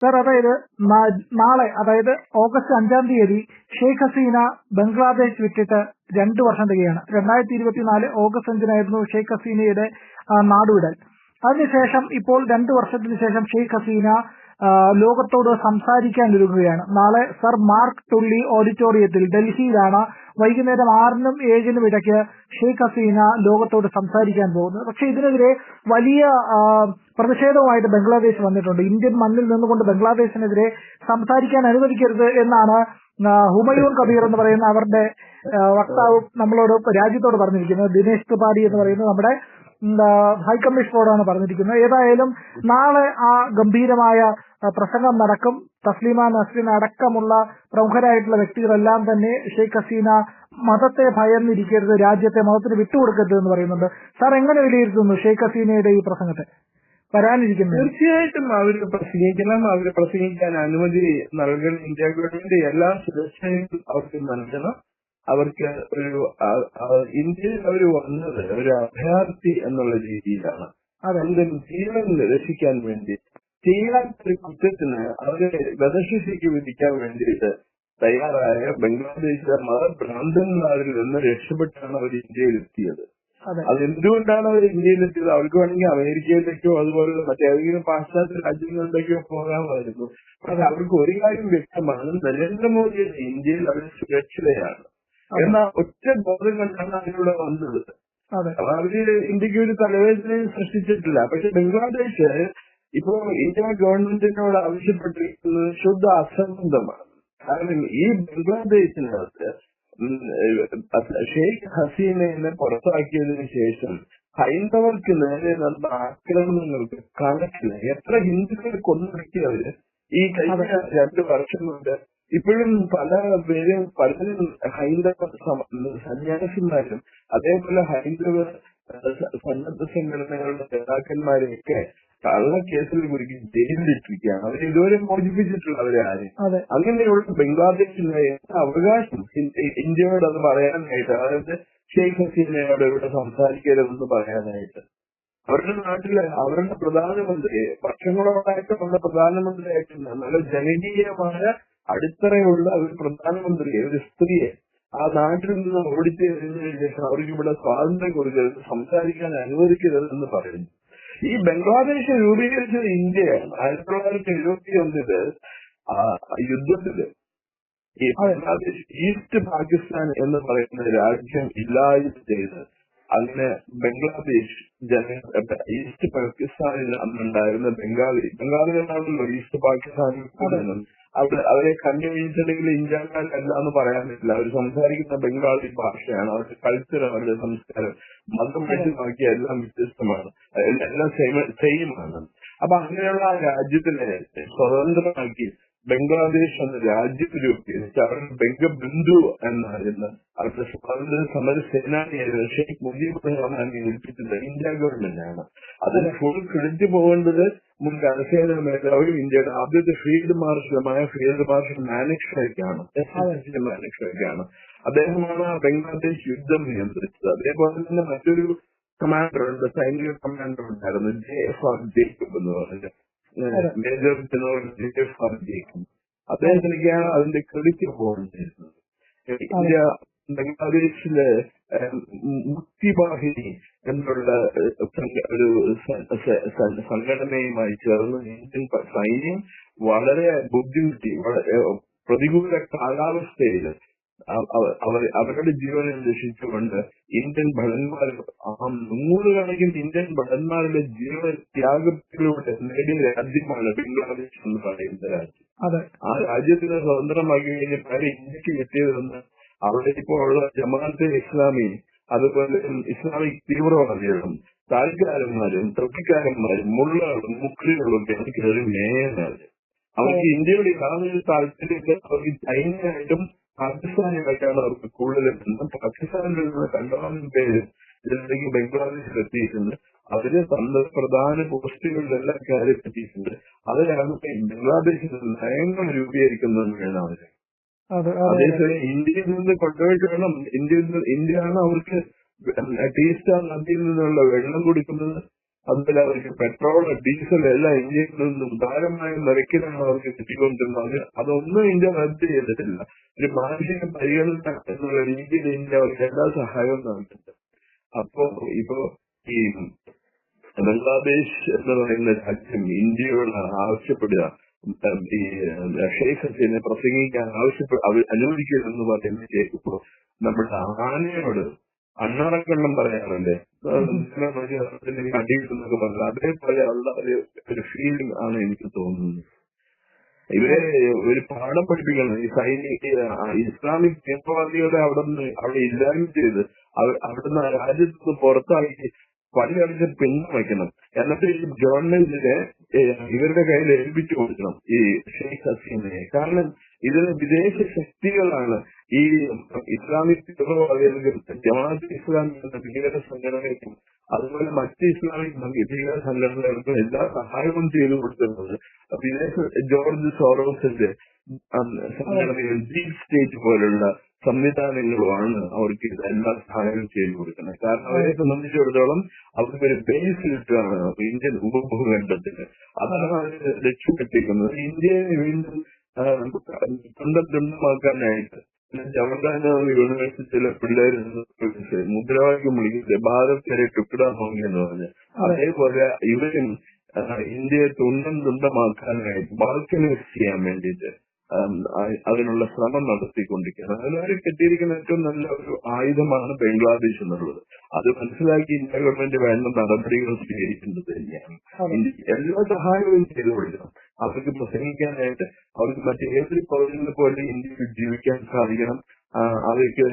Sir, അതായത് നാളെ, അതായത് ഓഗസ്റ്റ് 5-ാം തീയതി ഷെയ്ഖ് ഹസീന ബംഗ്ലാദേശ് വിട്ടിട്ട് 2 വർഷം തികയാണ്. 2024 ഓഗസ്റ്റ് 5-നായിരുന്നു ഷെയ്ഖ് ഹസീനയുടെ നാടുവിടൽ. അതിനുശേഷം ഇപ്പോൾ 2 വർഷത്തിന് ശേഷം ഷെയ്ഖ് ഹസീന ലോകത്തോട് സംസാരിക്കാൻ ഒരുങ്ങുകയാണ്. നാളെ സർ മാർക്ക് ടുള്ളി ഓഡിറ്റോറിയത്തിൽ ഡൽഹിയിലാണ് വൈകുന്നേരം 6-നും 7-നും ഇടയ്ക്ക് ഷെയ്ഖ് ഹസീന ലോകത്തോട് സംസാരിക്കാൻ പോകുന്നത്. പക്ഷെ ഇതിനെതിരെ വലിയ പ്രതിഷേധവുമായിട്ട് ബംഗ്ലാദേശ് വന്നിട്ടുണ്ട്. ഇന്ത്യൻ മണ്ണിൽ നിന്നുകൊണ്ട് ബംഗ്ലാദേശിനെതിരെ സംസാരിക്കാൻ അനുവദിക്കരുത് എന്നാണ് ഹുമയൂൺ കബീർ എന്ന് പറയുന്ന അവരുടെ വക്താവ് നമ്മളോട് രാജ്യത്തോട് പറഞ്ഞിരിക്കുന്നത്. ദിനേശ് ത്രിപാഠി എന്ന് പറയുന്നത് നമ്മുടെ ഹൈക്കമ്മീഷണറോടാണ് പറഞ്ഞിരിക്കുന്നത്. ഏതായാലും നാളെ ആ ഗംഭീരമായ പ്രസംഗം നടക്കും. തസ്ലീമ നസ്രിൻ അടക്കമുള്ള പ്രമുഖരായിട്ടുള്ള വ്യക്തികളെല്ലാം തന്നെ ഷെയ്ഖ് ഹസീന മതത്തെ ഭയന്നിരിക്കരുത്, രാജ്യത്തെ മതത്തിന് വിട്ടുകൊടുക്കരുത് എന്ന് പറയുന്നുണ്ട്. സാർ, എങ്ങനെ വിലയിരുത്തുന്നു ഷെയ്ഖ് ഹസീനയുടെ ഈ പ്രസംഗത്തെ വരാനിരിക്കുന്നത്? തീർച്ചയായിട്ടും അവർ പ്രസംഗിക്കണം, അവർ പ്രസംഗിക്കാൻ അനുമതി നൽകണം. ഇന്ത്യ ഗവൺമെന്റ് എല്ലാ സുരക്ഷയും അവർക്ക് നൽകണം. അവർക്ക് ഇന്ത്യയിൽ അവർ വന്നത് ഒരു അഭയാർത്ഥി എന്നുള്ള രീതിയിലാണ്. സ്വന്തം ജീവൻ രക്ഷിക്കാൻ വേണ്ടി ചെയ്യാത്തൊരു കുറ്റത്തിന് അവരെ വധശിക്ഷയ്ക്ക് വിധിക്കാൻ വേണ്ടിയിട്ട് തയ്യാറായ ബംഗ്ലാദേശിലെ മതഭ്രാന്തന്മാരിൽ നിന്ന് രക്ഷപ്പെട്ടാണ് അവർ ഇന്ത്യയിൽ എത്തിയത്. അതെന്തുകൊണ്ടാണ് അവർ ഇന്ത്യയിലെത്തിയത്? അവർക്ക് വേണമെങ്കിൽ അമേരിക്കയിലേക്കോ അതുപോലെ മറ്റേതെങ്കിലും പാശ്ചാത്യ രാജ്യങ്ങളിലേക്കോ പോകാമായിരുന്നു. പക്ഷെ അവർക്ക് ഒരു കാര്യം വ്യക്തമാണ്, നരേന്ദ്രമോദിയുടെ ഇന്ത്യയിൽ അവർ സുരക്ഷിതയാണ് എന്ന ഒറ്റ ബോധം കൊണ്ടാണ് അതിലൂടെ വന്നത്. അപ്പൊ അവര് ഇന്ത്യക്ക് ഒരു തലവേദനയും സൃഷ്ടിച്ചിട്ടില്ല. പക്ഷെ ബംഗ്ലാദേശ് ഇപ്പോ ഇന്ത്യ ഗവൺമെന്റിനോട് ആവശ്യപ്പെട്ടിരിക്കുന്നത് ശുദ്ധ അസംബന്ധമാണ്. കാരണം ഈ ബംഗ്ലാദേശിനകത്ത് ഷെയ്ഖ് ഹസീനയെ പുറത്താക്കിയതിനു ശേഷം ഹൈന്ദവർക്ക് നേരെ നടന്ന ആക്രമണങ്ങൾക്ക് കണക്കില്ല. എത്ര ഹിന്ദുക്കൾ കൊന്നൊടുക്കിയവര് ഈ കഴിഞ്ഞ 2 വർഷം കൊണ്ട് ഇപ്പോഴും പലരും ഹൈന്ദവ സന്യാസിമാരും അതേപോലെ ഹൈന്ദവ സന്നദ്ധ സംഘടനകളുടെ നേതാക്കന്മാരെയൊക്കെ കള്ളക്കേസിൽ കുരുക്കി ജയിലിലിട്ടിരിക്കുകയാണ്. അവർ ഇതുവരെ മോചിപ്പിച്ചിട്ടുള്ളവരെ ആരും. അങ്ങനെയുള്ള ബംഗ്ലാദേശിലെ അവകാശം ഇന്ത്യയോട് അത് പറയാനായിട്ട്, അതായത് ഷെയ്ഖ് ഹസീനയോട് ഇവിടെ സംസാരിക്കരുതെന്ന് പറയാനായിട്ട്. അവരുടെ നാട്ടില് അവരുടെ പ്രധാനമന്ത്രി വർഷങ്ങളോടായിട്ടുള്ള പ്രധാനമന്ത്രിയായിട്ട് നല്ല ജനകീയമായ അടിത്തറയുള്ള ഒരു പ്രധാനമന്ത്രിയെ, ഒരു സ്ത്രീയെ ആ നാട്ടിൽ നിന്ന് ഓടിച്ചതിന് ശേഷം അവർക്ക് ഇവിടെ സ്വാതന്ത്ര്യം കൊടുക്കരുത്, സംസാരിക്കാൻ അനുവദിക്കരുത് എന്ന് പറയുന്നു. ഈ ബംഗ്ലാദേശ് രൂപീകരിച്ചത് ഇന്ത്യയാണ്. 1971 യുദ്ധത്തില് ഈ ബംഗ്ലാദേശ് ഈസ്റ്റ് പാകിസ്ഥാൻ എന്ന് പറയുന്ന രാജ്യം ഇല്ലായ്മ ചെയ്ത് അങ്ങനെ ബംഗ്ലാദേശ് ഈസ്റ്റ് പാകിസ്ഥാനിൽ അന്നുണ്ടായിരുന്ന ബംഗാളികളാണല്ലോ ഈസ്റ്റ് പാകിസ്ഥാനിൽ കൂടുതലും. അവരെ കണ്ടുപിടിച്ചിട്ടുണ്ടെങ്കിൽ ഇന്ത്യക്കാരല്ല എന്ന് പറയാൻ പറ്റില്ല. അവർ സംസാരിക്കുന്ന ബംഗാളി ഭാഷയാണ്. അവരുടെ കൾച്ചർ, അവരുടെ സംസ്കാരം, മതം വെച്ചുമാക്കിയ എല്ലാം വ്യത്യസ്തമാണ്, എല്ലാം സെയിമാണ്. അപ്പൊ അങ്ങനെയുള്ള ആ രാജ്യത്തിനെ സ്വതന്ത്രമാക്കി ബംഗ്ലാദേശ് എന്ന രാജ്യം രൂപീകരിച്ച് അവരുടെ ബംഗബന്ധു എന്നായിരുന്ന അവരുടെ സ്വാതന്ത്ര്യ സമര സേനാനിയായിരുന്ന ഷെയ്ഖ് മുജീബുർ റഹ്മാനെ ഏൽപ്പിച്ചത് ഇന്ത്യ ഗവൺമെന്റാണ്. അതിന് ഫുൾ ക്രെഡിറ്റ് പോകേണ്ടത് മുൻ കരസേനാ മേധാവിയും ഇന്ത്യയുടെ ആദ്യത്തെ ഫീൽഡ് മാർഷലുമായ ഫീൽഡ് മാർഷൽ മാനെക്ഷയ്ക്കാണ്. മാനെക്ഷയ്ക്കാണ്. അദ്ദേഹമാണ് ബംഗ്ലാദേശ് യുദ്ധം നിയന്ത്രിച്ചത്. അതേപോലെ തന്നെ മറ്റൊരു കമാൻഡർ ഉണ്ട്, സൈനിക കമാൻഡർ ഉണ്ടായിരുന്നു, JFR ജേക്കബ് എന്ന് പറഞ്ഞത്, മേജർ ജനറൽ JFR ജേക്കബ്. അദ്ദേഹത്തിനൊക്കെയാണ് അതിന്റെ ക്രെഡിറ്റ് പോകേണ്ടിയിരുന്നത്. ഇന്ത്യ ബംഗ്ലാദേശിലെ മുക്തിവാഹിനി എന്നുള്ള ഒരു സംഘടനയുമായി ചേർന്ന് ഇന്ത്യൻ സൈന്യം വളരെ ബുദ്ധിമുട്ടി, പ്രതികൂല കാലാവസ്ഥയിൽ അവരുടെ ജീവനെ രക്ഷിച്ചുകൊണ്ട് ഇന്ത്യൻ ഭടന്മാർ 100 കണക്കിന് ഇന്ത്യൻ ഭടന്മാരുടെ ജീവൻ ത്യാഗത്തിലൂടെ നേടിയ രാജ്യമാണ് ബംഗ്ലാദേശ് എന്ന് പറയുന്ന രാജ്യം. ആ രാജ്യത്തിനെ സ്വതന്ത്രമാക്കി കഴിഞ്ഞാൽ ഇന്ത്യക്ക് കിട്ടിയതെന്ന് അവിടെ ഇപ്പോൾ ഉള്ള ജമാഅത്തെ ഇസ്ലാമി, അതുപോലെ ഇസ്ലാമിക് തീവ്രവാദികളും താൽക്കാരന്മാരും തൊപ്പിക്കാരന്മാരും മുള്ളകളും മുക്രികളും ഒക്കെ കയറി മേയുന്നത്. അവർക്ക് ഇന്ത്യയുടെ യാതൊരു താല്പര്യമില്ല. അവർക്ക് ചൈനയായിട്ടും പാകിസ്ഥാനുമായിട്ടാണ് അവർക്ക് കൂടുതൽ ബന്ധം. പാകിസ്ഥാനിൽ നിന്ന് 2 പേര് ഇതിലേക്ക് ബംഗ്ലാദേശിൽ എത്തിയിട്ടുണ്ട്. അവര് പ്രധാന പോസ്റ്റുകളിലെല്ലാം കയറി എത്തിയിട്ടുണ്ട്. അവരാണ് ബംഗ്ലാദേശിൽ നയങ്ങൾ രൂപീകരിക്കുന്നതെന്ന് വേണം അവര്. അതേസമയം ഇന്ത്യയിൽ നിന്ന് കൊണ്ടുപോയിട്ട് വേണം, ഇന്ത്യയാണ് അവർക്ക് ടീസ്റ്റാർ നദിയിൽ നിന്നുള്ള വെള്ളം കുടിക്കുന്നത്, അതുപോലെ അവർക്ക് പെട്രോൾ, ഡീസൽ എല്ലാം ഇന്ത്യയിൽ നിന്ന് ഉദാരമായ നിരക്കിലാണ് അവർക്ക് കിട്ടിക്കൊണ്ടിരുന്നത്. അതൊന്നും ഇന്ത്യ റദ്ദ് ചെയ്തിട്ടില്ല. ഒരു മാനുഷിക പരിഗണന എന്നുള്ള രീതിയിൽ ഇന്ത്യ അവർക്ക് എല്ലാ സഹായവും നൽകുന്നുണ്ട്. അപ്പോ ഇപ്പോ ഈ ബംഗ്ലാദേശ് എന്ന് പറയുന്ന രാജ്യം ഇന്ത്യയോട് ആവശ്യപ്പെടുക, ഈ ഷെയ്ഖ് ഹസീനെ പ്രസംഗിക്കാൻ അനുവദിക്കരുതെന്ന് പറയുന്നത് കേൾക്കുമ്പോ നമ്മുടെ ആനയോട് അണ്ണാറക്കണ്ണം പറയാറുണ്ട്, അടിയിട്ടെന്നൊക്കെ പറഞ്ഞത് അതേപോലെ ഉള്ള ഒരു ഫീലിംഗ് ആണ് എനിക്ക് തോന്നുന്നത്. ഇവരെ ഒരു പാഠം പഠിപ്പിക്കണം. ഈ ഇസ്ലാമിക് തീവ്രവാദികളെ അവിടെ ഇല്ലായ്മ ചെയ്ത് അവിടുന്ന് രാജ്യത്ത് പുറത്താക്കി പണിയടിച്ച് പിന്തുണയ്ക്കണം. എന്നിട്ട് ഈ ഗവൺമെന്റിനെ ഇവരുടെ കയ്യിൽ ഏൽപ്പിച്ചു കൊടുക്കണം ഈ ഷെയ്ഖ് ഹസീനയെ. കാരണം ഇതിന് വിദേശ ശക്തികളാണ് ഈ ഇസ്ലാമിക് തീവ്രവാദികൾക്കും ജമാഅത്ത് ഇസ്ലാമി എന്ന ഭീകര സംഘടനയ്ക്കും അതുപോലെ മറ്റ് ഇസ്ലാമിക് ഭീകര സംഘടനകൾക്കും എല്ലാ സഹായവും ചെയ്തു കൊടുത്തിരുന്നത് വിദേശ ജോർജ് സോറോസിന്റെ സംഘടനകൾ, ഡീപ് സ്റ്റേറ്റ് പോലുള്ള സംവിധാനങ്ങളുമാണ് അവർക്ക് എല്ലാ സഹായവും ചെയ്തു കൊടുക്കുന്നത്. കാരണം അവരെ സംബന്ധിച്ചിടത്തോളം അവർക്ക് ഒരു ബേസ് കിട്ടുകയാണ് ഇന്ത്യൻ ഉപഭൂഖണ്ഡത്തിന്. അതാണ് അവർ ലക്ഷ്യമെത്തിക്കുന്നത്. ഇന്ത്യയെ വീണ്ടും തുണ്ടമാക്കാനായിട്ട് ജവഹർലാൽ യൂണിവേഴ്സിറ്റിയിലെ പിള്ളേർ മുദ്രാവാക്യം വിളിക്കുന്നത് ഭാരത് വരെ ടുക്കട ഹോങ്ങി എന്ന് പറഞ്ഞ്, അതേപോലെ ഇവരും ഇന്ത്യയെ തുണ്ടമാക്കാനായിട്ട് ബാൽക്കനൈസ് ചെയ്യാൻ വേണ്ടിയിട്ട് അതിനുള്ള ശ്രമം നടത്തിക്കൊണ്ടിരിക്കുന്നത്. അതിനവരെ കെട്ടിയിരിക്കുന്ന ഏറ്റവും നല്ല ഒരു ആയുധമാണ് ബംഗ്ലാദേശ് എന്നുള്ളത്. അത് മനസ്സിലാക്കി ഇന്ത്യ ഗവൺമെന്റ് വേണ്ട നടപടികൾ സ്വീകരിക്കുന്നത് തന്നെയാണ്. എല്ലാ സഹായവും ചെയ്തു കൊടുക്കണം. അവർക്ക് പ്രസംഗിക്കാനായിട്ട്, അവർക്ക് മറ്റേതൊരു പൗരനെ പോലെ ഇന്ത്യയിൽ ജീവിക്കാൻ സാധിക്കണം. അവർക്ക്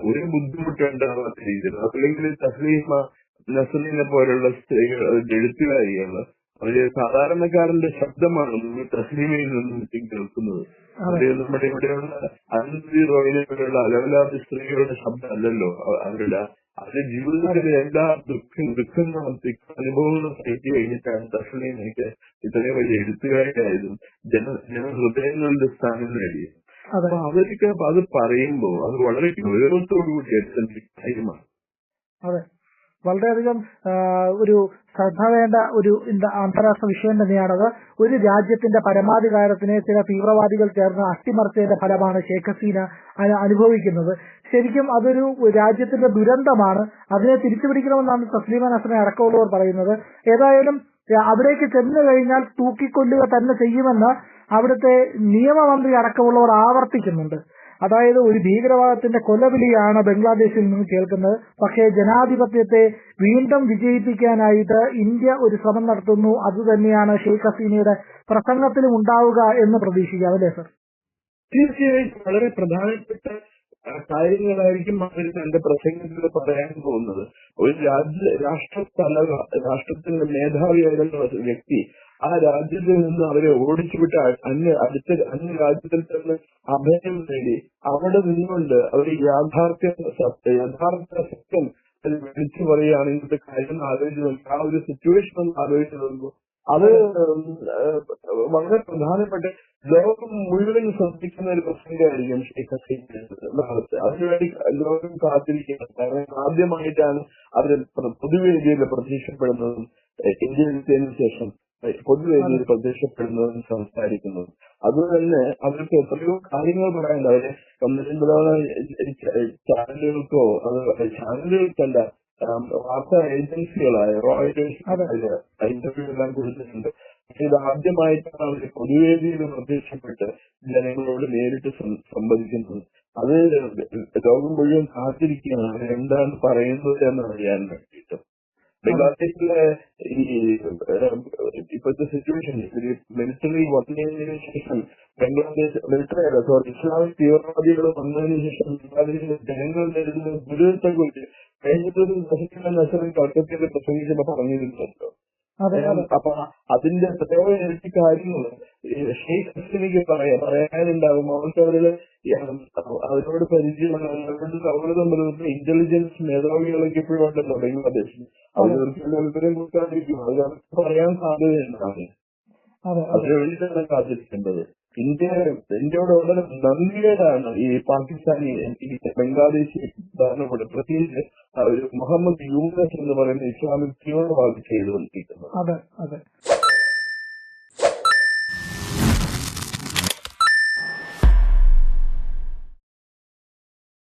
ഒരു ബുദ്ധിമുട്ടുണ്ടാവാത്ത രീതിയിൽ, അല്ലെങ്കിൽ തസ്ലീമ നസറിനെ പോലുള്ള സ്ത്രീകൾ, എഴുത്തുകാരികൾ, അവര് സാധാരണക്കാരന്റെ ശബ്ദമാണ് നമ്മൾ തസ്ലീമയിൽ നിന്നും കേൾക്കുന്നത്. നമ്മുടെ ഇവിടെയുള്ള അനന്തി റോയിനെ പോലുള്ള അലവലാതി സ്ത്രീകളുടെ ശബ്ദമല്ലല്ലോ അവരുടെ. അത് ജീവിതത്തിലെ എല്ലാ ദുഃഖങ്ങളും അനുഭവങ്ങളും സഹിച്ചു കഴിഞ്ഞിട്ടാണ് തസ്ലീമയ്ക്ക് ഇത്രയും വലിയ എഴുത്തുകാരിയായതും ജനഹൃദയങ്ങളുടെ സ്ഥാനം നേടിയത്. അപ്പൊ അവർക്ക് അത് പറയുമ്പോ അത് വളരെ ഗൗരവത്തോടുകൂടി എടുക്കേണ്ട കാര്യമാണ്. അതെ, വളരെയധികം ഒരു ശ്രദ്ധ വേണ്ട ഒരു അന്താരാഷ്ട്ര വിഷയം തന്നെയാണത്. ഒരു രാജ്യത്തിന്റെ പരമാധികാരത്തിനെ ചില തീവ്രവാദികൾ ചേർന്ന് അട്ടിമറിച്ചതിന്റെ ഫലമാണ് ഷെയ്ഖ് ഹസീന അനുഭവിക്കുന്നത്. ശരിക്കും അതൊരു രാജ്യത്തിന്റെ ദുരന്തമാണ്. അതിനെ തിരിച്ചുപിടിക്കണമെന്നാണ് തസ്ലീമ നസ്രിൻ അടക്കമുള്ളവർ പറയുന്നത്. ഏതായാലും അവിടേക്ക് ചെന്നു കഴിഞ്ഞാൽ തൂക്കിക്കൊല്ലുക തന്നെ ചെയ്യുമെന്ന് അവിടുത്തെ നിയമമന്ത്രി അടക്കമുള്ളവർ ആവർത്തിക്കുന്നുണ്ട്. അതായത് ഒരു ഭീകരവാദത്തിന്റെ കൊലവിളിയാണ് ബംഗ്ലാദേശിൽ നിന്ന് കേൾക്കുന്നത്. പക്ഷേ ജനാധിപത്യത്തെ വീണ്ടും വിജയിപ്പിക്കാനായിട്ട് ഇന്ത്യ ഒരു ശ്രമം നടത്തുന്നു. അതുതന്നെയാണ് ഷെയ്ഖ് ഹസീനയുടെ പ്രസംഗത്തിലും ഉണ്ടാവുക എന്ന് പ്രതീക്ഷിക്കാം, അല്ലേ സർ? തീർച്ചയായിട്ടും വളരെ പ്രധാനപ്പെട്ട കാര്യങ്ങളായിരിക്കും അവർ തന്റെ പ്രസംഗത്തിൽ പറയാൻ പോകുന്നത്. ഒരു രാഷ്ട്രത്തിന്റെ മേധാവിയായിരുന്ന വ്യക്തി ആ രാജ്യത്തിൽ നിന്ന് അവരെ ഓടിച്ചുവിട്ട് അന്യ രാജ്യത്തിൽ തന്നെ അഭയം നേടി അവിടെ നിന്നുകൊണ്ട് അവർ യഥാർത്ഥ സത്യം വിളിച്ചു പറയുകയാണ്. ഇന്നത്തെ കാര്യം ആലോചിച്ച് നോക്കുക, ആ ഒരു സിറ്റുവേഷൻ ഒന്ന് ആലോചിച്ച് നോക്കുമ്പോൾ അത് വളരെ പ്രധാനപ്പെട്ട ലോകം മുഴുവൻ ശ്രദ്ധിക്കുന്ന ഒരു പ്രസംഗമായിരിക്കും ഷെയ്ഖ് ഹസീന. അതിനുവേണ്ടി ലോകം കാത്തിരിക്കുന്നത്. കാരണം ആദ്യമായിട്ടാണ് അവർ പൊതുവേദിയിൽ പ്രത്യക്ഷപ്പെടുന്നതും ഇന്ത്യയിലെത്തിയതിനു ശേഷം പൊതുവേദിയിൽ പ്രത്യക്ഷപ്പെടുന്നതും സംസാരിക്കുന്നതും. അതുതന്നെ അവർക്ക് എത്രയോ കാര്യങ്ങൾ പറയാനുണ്ട്. അവര് ഒന്നിരണ്ട് തവണ ചാനലുകൾക്കല്ല വാർത്താ ഏജൻസികളായ റോയിറ്റേഴ്സ് ഇന്റർവ്യൂ എല്ലാം കൊടുത്തിട്ടുണ്ട്. പക്ഷെ ഇത് ആദ്യമായിട്ടാണ് അവർ പൊതുവേദിയിൽ പ്രത്യക്ഷപ്പെട്ട് ജനങ്ങളോട് നേരിട്ട് സംവദിക്കുന്നത്. അത് ലോകം മുഴുവൻ കാത്തിരിക്കുകയാണ് അവരെന്താണ് പറയുന്നത് എന്ന് അറിയാൻ വേണ്ടിയിട്ട്. ബംഗ്ലാദേശിലെ ഈ ഇപ്പോഴത്തെ സിറ്റുവേഷൻ, മിലിറ്ററി വന്നതിന് ശേഷം ഇസ്ലാമിക് തീവ്രവാദികൾ വന്നതിന് ശേഷം ബംഗ്ലാദേശിലെ ജനങ്ങൾ നേരിടുന്ന ദുരിതത്തെ കുറിച്ച് കഴിഞ്ഞതൊരു നസറിൻ കൽക്കത്തയിൽ പ്രസംഗിച്ചപ്പോ പറഞ്ഞിരുന്നുണ്ടല്ലോ. അപ്പൊ അതിന്റെ എത്രയോ ഇരട്ടി കാര്യങ്ങൾ ഷെയ്ഖ് ഹസീനയ്ക്ക് പറയാനുണ്ടാകും. അവർക്ക് അവരോട് പരിചയമുള്ള അവരോട് തമ്മിലുള്ള ഇന്റലിജൻസ് മേധാവികളൊക്കെ ഇപ്പോഴും ഉണ്ടല്ലോ ബംഗ്ലാദേശിൽ. അവർക്ക് വിവരം കൊടുക്കാതിരിക്കും. അത് അവർക്ക് പറയാൻ സാധ്യതയുണ്ടാവും. അതിനു വേണ്ടിയിട്ടാണ് കാത്തിരിക്കേണ്ടത്. ഇന്ത്യയോട് വളരെ നന്ദികേടാണ് ഈ പാകിസ്ഥാനി ഈ ബംഗ്ലാദേശി ഭരണകൂടം, പ്രത്യേകിച്ച് ഒരു മുഹമ്മദ് യൂനസ് എന്ന് പറയുന്ന ഇസ്ലാമിക് തീവ്രവാദി ചെയ്തുകൊണ്ടിരിക്കുന്നത്. അതെ അതെ